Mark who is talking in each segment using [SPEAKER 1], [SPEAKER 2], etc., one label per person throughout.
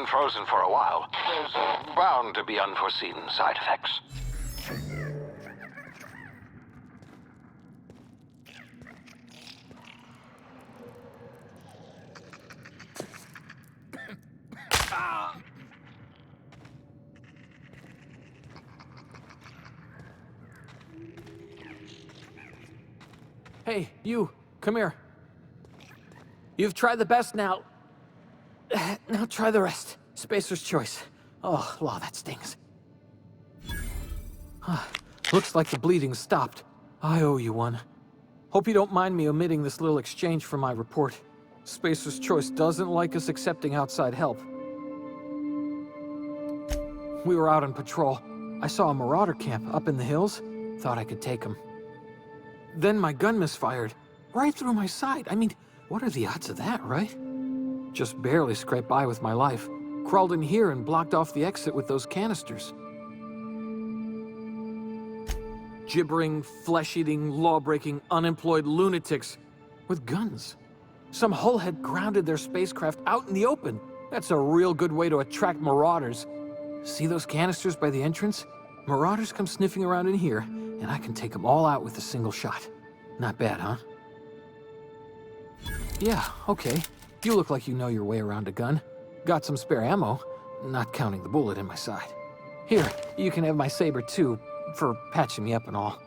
[SPEAKER 1] been frozen for a while. There's bound to be unforeseen side effects.
[SPEAKER 2] Hey, you, come here. You've tried the best now. Now try the rest. Spacer's choice. Oh, law, that stings. Looks like the bleeding stopped. I owe you one. Hope you don't mind me omitting this little exchange from my report. Spacer's choice doesn't like us accepting outside help. We were out on patrol. I saw a marauder camp up in the hills. Thought I could take him. Then my gun misfired. Right through my side. I mean, what are the odds of that, right? Just barely scraped by with my life. Crawled in here and blocked off the exit with those canisters. Gibbering, flesh-eating, law-breaking, unemployed lunatics with guns. Some hullhead grounded their spacecraft out in the open. That's a real good way to attract marauders. See those canisters by the entrance? Marauders come sniffing around in here, and I can take them all out with a single shot. Not bad, huh? Yeah, okay. You look like you know your way around a gun. Got some spare ammo, not counting the bullet in my side. Here, you can have my saber too, for patching me up and all.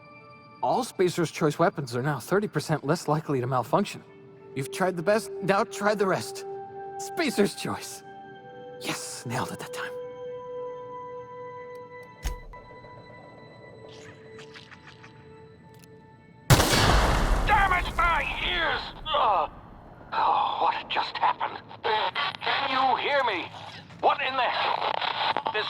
[SPEAKER 2] All Spacer's Choice weapons are now 30% less likely to malfunction. You've tried the best, now try the rest. Spacer's Choice. Yes, nailed it that time.
[SPEAKER 1] Damn it, my ears! Oh, what just happened? Can you hear me? What in the hell? This...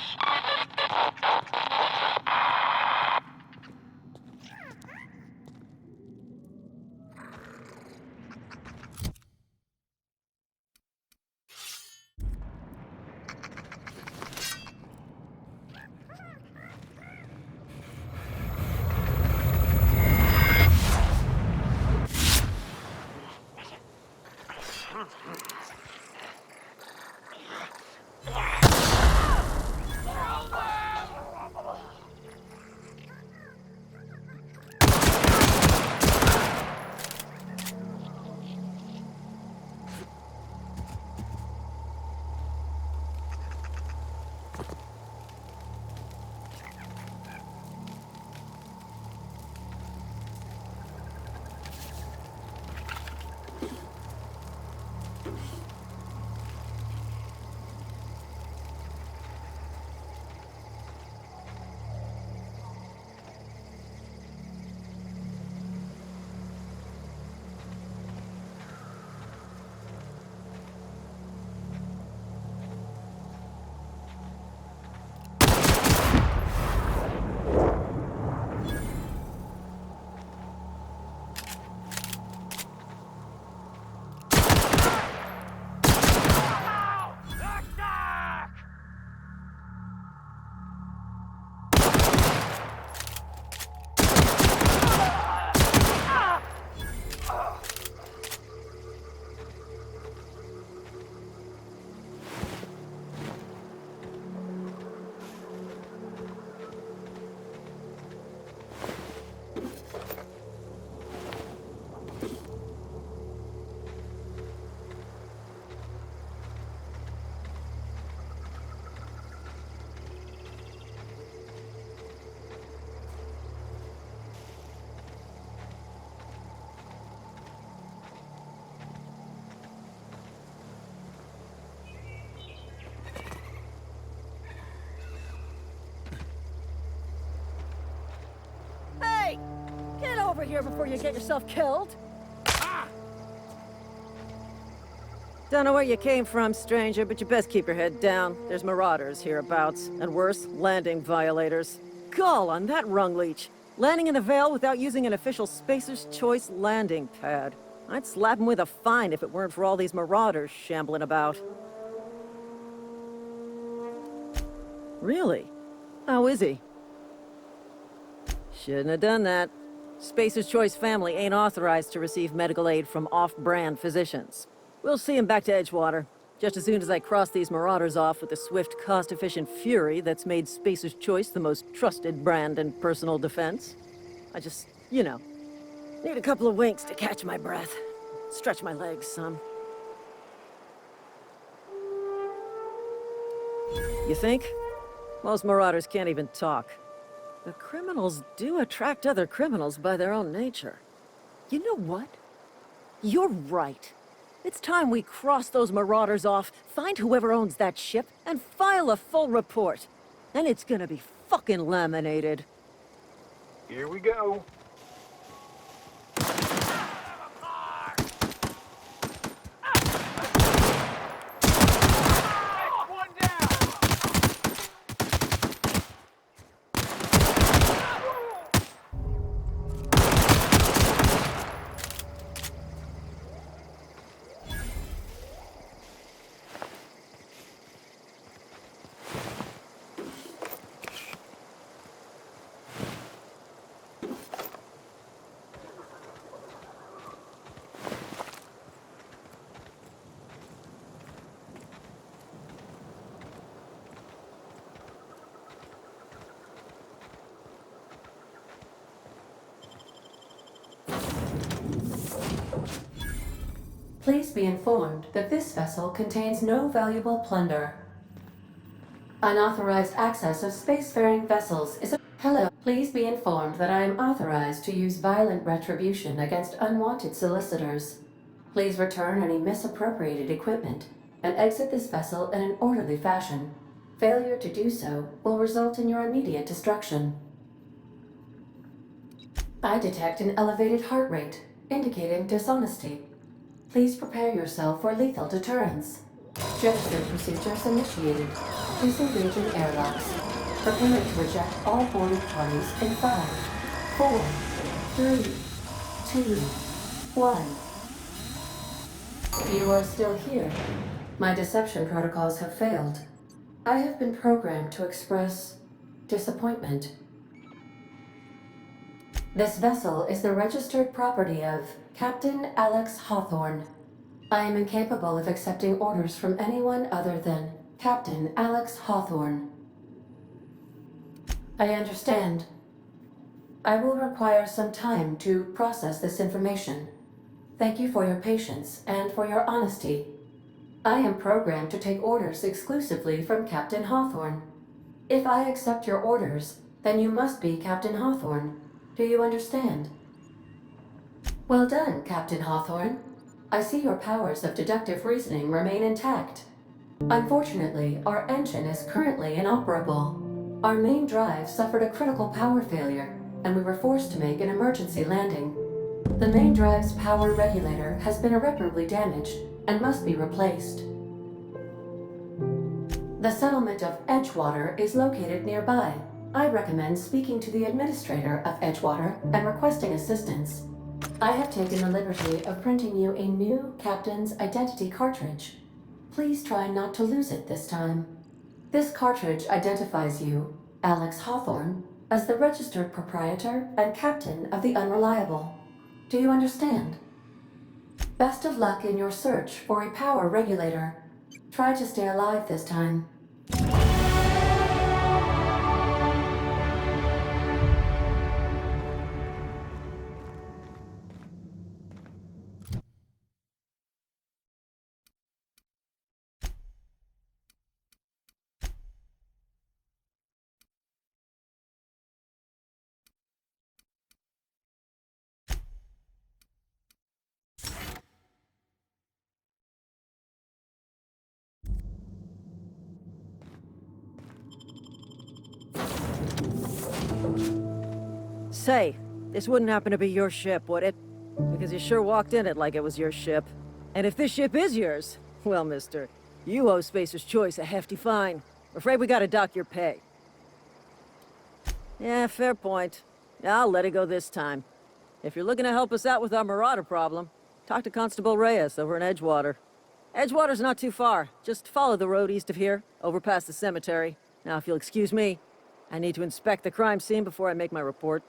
[SPEAKER 3] Get over here before you get yourself killed. Don't know where you came from, stranger, but you best keep your head down. There's marauders hereabouts, and worse, landing violators. Gall on that rung leech. Landing in the Vale without using an official Spacer's Choice landing pad. I'd slap him with a fine if it weren't for all these marauders shambling about. Really? How is he? Shouldn't have done that. Spacer's Choice family ain't authorized to receive medical aid from off-brand physicians. We'll see him back to Edgewater. Just as soon as I cross these marauders off with the swift, cost-efficient fury that's made Spacer's Choice the most trusted brand in personal defense, I just, need a couple of winks to catch my breath. Stretch my legs some. You think? Most marauders can't even talk. But criminals do attract other criminals by their own nature. You know what? You're right. It's time we cross those marauders off, find whoever owns that ship, and file a full report. And it's gonna be fucking laminated.
[SPEAKER 1] Here we go.
[SPEAKER 4] Please be informed that this vessel contains no valuable plunder. Unauthorized access of spacefaring vessels is a... Hello. Please be informed that I am authorized to use violent retribution against unwanted solicitors. Please return any misappropriated equipment and exit this vessel in an orderly fashion. Failure to do so will result in your immediate destruction. I detect an elevated heart rate, indicating dishonesty. Please prepare yourself for lethal deterrence. Jettison procedures initiated. Please engage in airlocks. Prepare to reject all boarding parties in 5, 4, 3, 2, 1. You are still here. My deception protocols have failed. I have been programmed to express disappointment. This vessel is the registered property of Captain Alex Hawthorne. I am incapable of accepting orders from anyone other than Captain Alex Hawthorne. I understand. I will require some time to process this information. Thank you for your patience and for your honesty. I am programmed to take orders exclusively from Captain Hawthorne. If I accept your orders, then you must be Captain Hawthorne. Do you understand? Well done, Captain Hawthorne. I see your powers of deductive reasoning remain intact. Unfortunately, our engine is currently inoperable. Our main drive suffered a critical power failure, and we were forced to make an emergency landing. The main drive's power regulator has been irreparably damaged and must be replaced. The settlement of Edgewater is located nearby. I recommend speaking to the administrator of Edgewater and requesting assistance. I have taken the liberty of printing you a new captain's identity cartridge. Please try not to lose it this time. This cartridge identifies you, Alex Hawthorne, as the registered proprietor and captain of the Unreliable. Do you understand? Best of luck in your search for a power regulator. Try to stay alive this time.
[SPEAKER 3] Say, this wouldn't happen to be your ship, would it? Because you sure walked in it like it was your ship. And if this ship is yours, well, mister, you owe Spacer's Choice a hefty fine. Afraid we gotta dock your pay. Yeah, fair point. I'll let it go this time. If you're looking to help us out with our marauder problem, talk to Constable Reyes over in Edgewater. Edgewater's not too far. Just follow the road east of here, over past the cemetery. Now, if you'll excuse me, I need to inspect the crime scene before I make my report.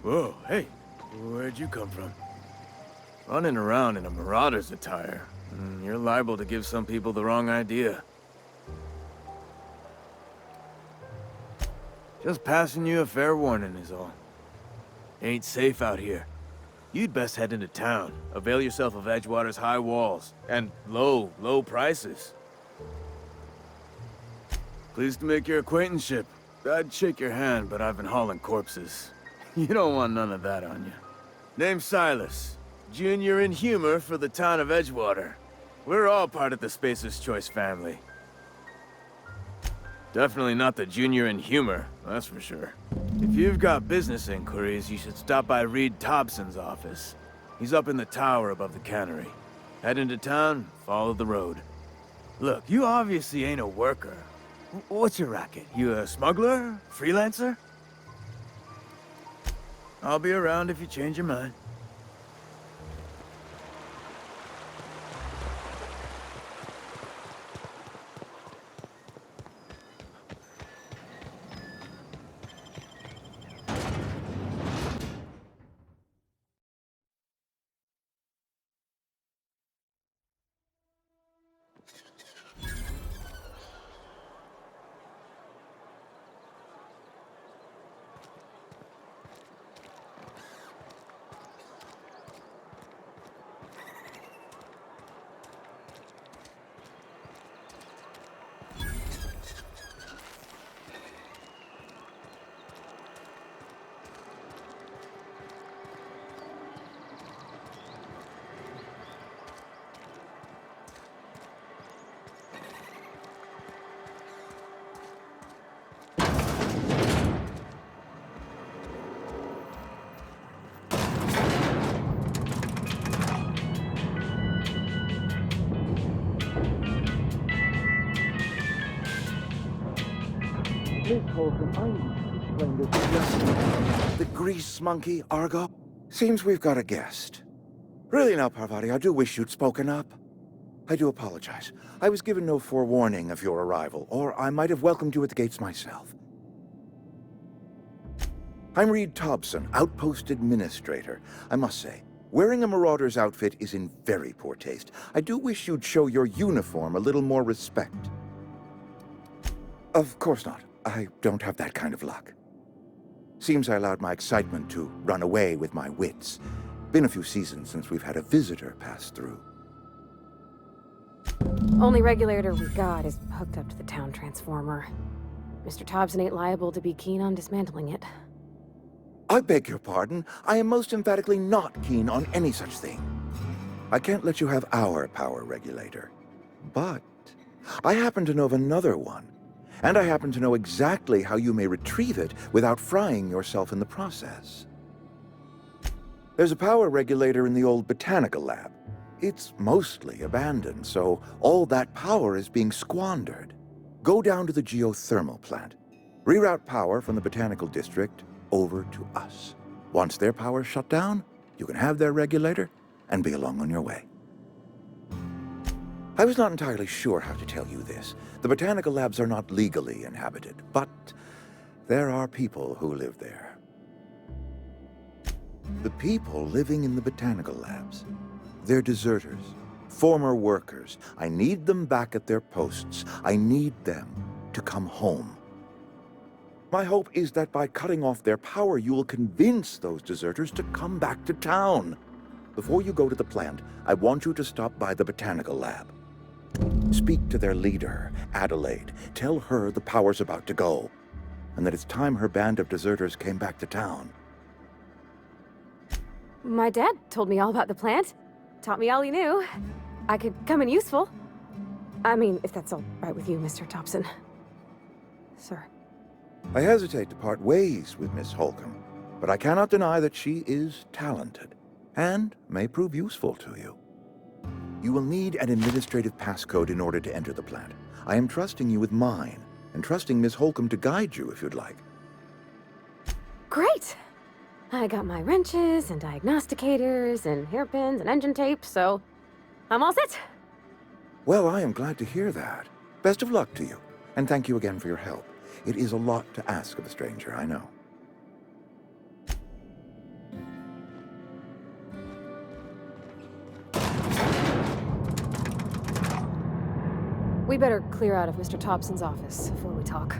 [SPEAKER 5] Whoa, hey, where'd you come from? Running around in a marauder's attire. You're liable to give some people the wrong idea. Just passing you a fair warning is all. Ain't safe out here. You'd best head into town. Avail yourself of Edgewater's high walls. And low prices. Pleased to make your acquaintanceship. I'd shake your hand, but I've been hauling corpses. You don't want none of that on you. Name's Silas. Junior in humor for the town of Edgewater. We're all part of the Spacer's Choice family. Definitely not the junior in humor, that's for sure. If you've got business inquiries, you should stop by Reed Thompson's office. He's up in the tower above the cannery. Head into town, follow the road. Look, you obviously ain't a worker. What's your racket? You a smuggler? Freelancer? I'll be around if you change your mind.
[SPEAKER 6] Miss Holcomb, I need to explain this just... The grease monkey, Argo? Seems we've got a guest. Really now, Parvati, I do wish you'd spoken up. I do apologize. I was given no forewarning of your arrival, or I might have welcomed you at the gates myself. I'm Reed Thompson, Outpost Administrator. I must say, wearing a Marauder's outfit is in very poor taste. I do wish you'd show your uniform a little more respect. Of course not. I don't have that kind of luck. Seems I allowed my excitement to run away with my wits. Been a few seasons since we've had a visitor pass through.
[SPEAKER 7] Only regulator we got is hooked up to the town transformer. Mr. Thompson ain't liable to be keen on dismantling it.
[SPEAKER 6] I beg your pardon. I am most emphatically not keen on any such thing. I can't let you have our power regulator. But I happen to know of another one. And I happen to know exactly how you may retrieve it without frying yourself in the process. There's a power regulator in the old botanical lab. It's mostly abandoned, so all that power is being squandered. Go down to the geothermal plant. Reroute power from the botanical district over to us. Once their power's shut down, you can have their regulator and be along on your way. I was not entirely sure how to tell you this. The botanical labs are not legally inhabited, but there are people who live there. The people living in the botanical labs, they're deserters, former workers. I need them back at their posts. I need them to come home. My hope is that by cutting off their power, you will convince those deserters to come back to town. Before you go to the plant, I want you to stop by the botanical lab. Speak to their leader, Adelaide. Tell her the power's about to go, and that it's time her band of deserters came back to town.
[SPEAKER 7] My dad told me all about the plant. Taught me all he knew. I could come in useful. I mean, if that's all right with you, Mr. Thompson. Sir.
[SPEAKER 6] I hesitate to part ways with Miss Holcomb, but I cannot deny that she is talented, and may prove useful to you. You will need an administrative passcode in order to enter the plant. I am trusting you with mine, and trusting Miss Holcomb to guide you if you'd like.
[SPEAKER 7] Great! I got my wrenches and diagnosticators and hairpins and engine tape, so I'm all set.
[SPEAKER 6] Well, I am glad to hear that. Best of luck to you, and thank you again for your help. It is a lot to ask of a stranger, I know.
[SPEAKER 7] We better clear out of Mr. Thompson's office before we talk.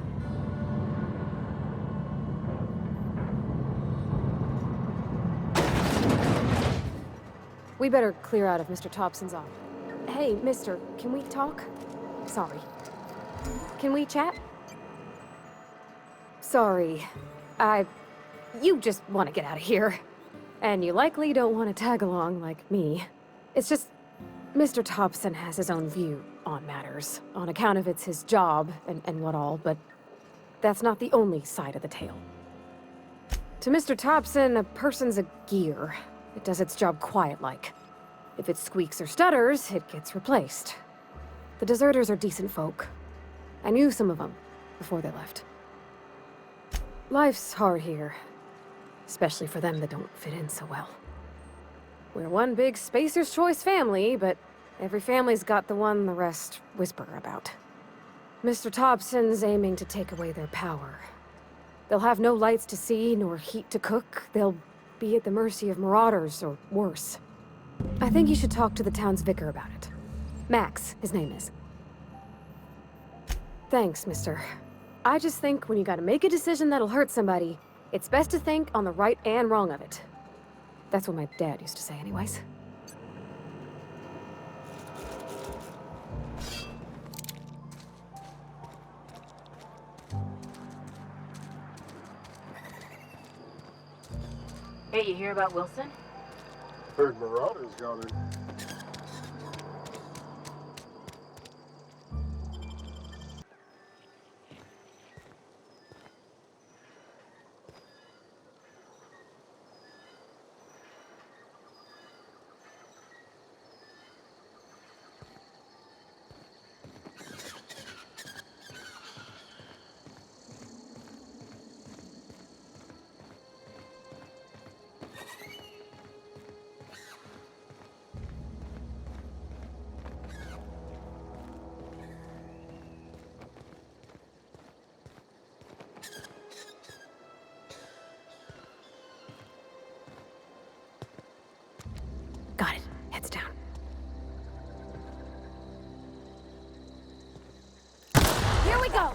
[SPEAKER 7] We better clear out of Mr. Thompson's office. Hey, mister, can we talk? Sorry. Can we chat? Sorry. You just want to get out of here. And you likely don't want to tag along like me. It's just, Mr. Thompson has his own view on matters, on account of it's his job and what all, but that's not the only side of the tale. To Mr. Thompson, a person's a gear. It does its job quiet-like. If it squeaks or stutters, it gets replaced. The deserters are decent folk. I knew some of them before they left. Life's hard here, especially for them that don't fit in so well. We're one big Spacer's Choice family, but every family's got the one the rest whisper about. Mr. Thompson's aiming to take away their power. They'll have no lights to see, nor heat to cook. They'll be at the mercy of marauders, or worse. I think you should talk to the town's vicar about it. Max, his name is. Thanks, mister. I just think when you gotta make a decision that'll hurt somebody, it's best to think on the right and wrong of it. That's what my dad used to say anyways.
[SPEAKER 8] Hey, you hear about Wilson?
[SPEAKER 9] Heard Marauders got it.
[SPEAKER 7] Got it. Heads down. Here we go!